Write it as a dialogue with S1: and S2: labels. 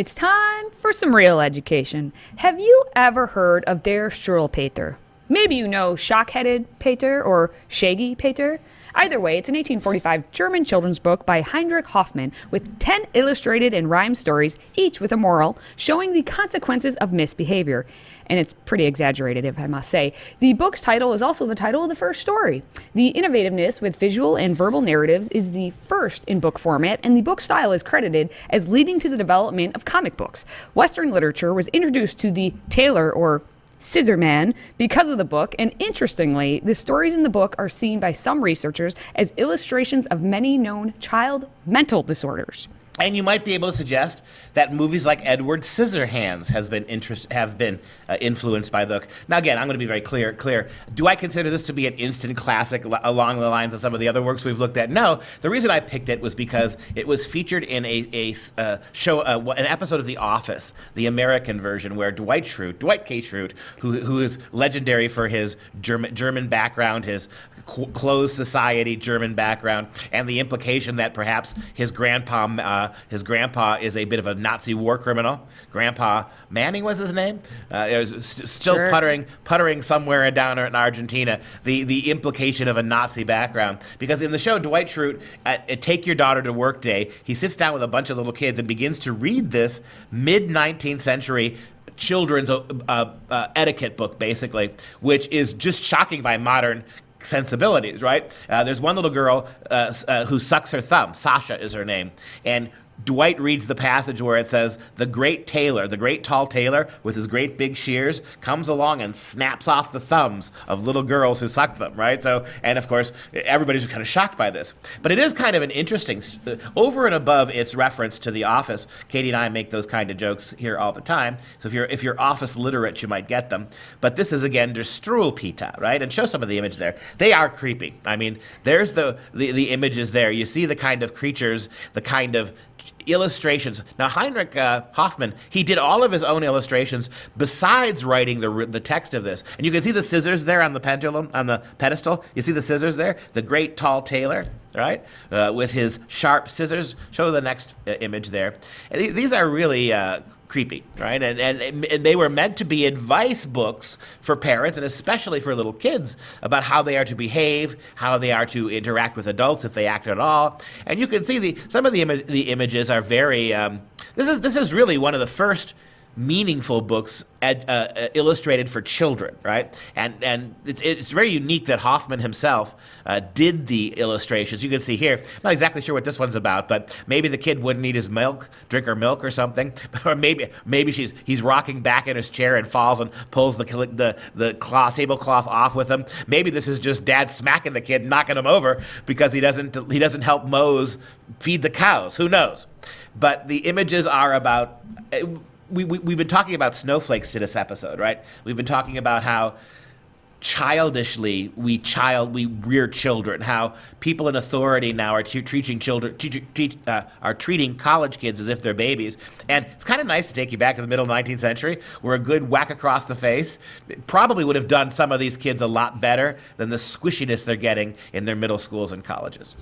S1: It's time for some real education. Have you ever heard of der Struwwelpeter? Maybe you know Shock-Headed Peter or Shaggy Peter. Either way, it's an 1845 German children's book by Heinrich Hoffmann with 10 illustrated and rhymed stories, each with a moral, showing the consequences of misbehavior. And it's pretty exaggerated, if I must say. The book's title is also the title of the first story. The innovativeness with visual and verbal narratives is the first in book format, and the book style is credited as leading to the development of comic books. Western literature was introduced to the tailor or Scissor Man because of the book, and interestingly, the stories in the book are seen by some researchers as illustrations of many known child mental disorders.
S2: And you might be able to suggest that movies like Edward Scissorhands have been influenced by the book. Now, again, I'm going to be very clear. Do I consider this to be an instant classic along the lines of some of the other works we've looked at? No. The reason I picked it was because it was featured in an episode of The Office, the American version, where Dwight K. Schrute, who is legendary for his German background, his closed society German background, and the implication that perhaps his grandpa is a bit of a Nazi war criminal. Grandpa Manning was his name. Still sure. puttering somewhere down in Argentina. The implication of a Nazi background, because in the show Dwight Schrute, at Take Your Daughter to Work Day, he sits down with a bunch of little kids and begins to read this mid-19th century children's etiquette book, basically, which is just shocking by modern sensibilities, right? There's one little girl who sucks her thumb. Sasha is her name. And Dwight reads the passage where it says, the great tall tailor with his great big shears comes along and snaps off the thumbs of little girls who suck them, right? So, and of course, everybody's kind of shocked by this. But it is kind of an interesting, over and above its reference to The Office. Katie and I make those kind of jokes here all the time. So if you're Office literate, you might get them. But this is, again, der Struwwelpeter, right? And show some of the image there. They are creepy. I mean, there's the images there. You see the kind of creatures, the kind of illustrations. Now, Heinrich Hoffmann, he did all of his own illustrations besides writing the text of this. And you can see the scissors there on the pedestal. You see the scissors there? The great tall tailor, right? With his sharp scissors. Show the next image there. And these are really creepy, right? And they were meant to be advice books for parents, and especially for little kids, about how they are to behave, how they are to interact with adults if they act at all. And you can see some of the images are very. This is really one of the first meaningful books illustrated for children, right? And it's very unique that Hoffmann himself did the illustrations. You can see here, I'm not exactly sure what this one's about, but maybe the kid wouldn't eat his drink her milk or something, or maybe he's rocking back in his chair and falls and pulls the tablecloth off with him. Maybe this is just dad smacking the kid, knocking him over because he doesn't help Mose feed the cows. Who knows? But the images are about. We've been talking about snowflakes in this episode, right? We've been talking about how childishly we rear children, how people in authority now are treating college kids as if they're babies. And it's kind of nice to take you back to the middle of the 19th century, where a good whack across the face probably would have done some of these kids a lot better than the squishiness they're getting in their middle schools and colleges.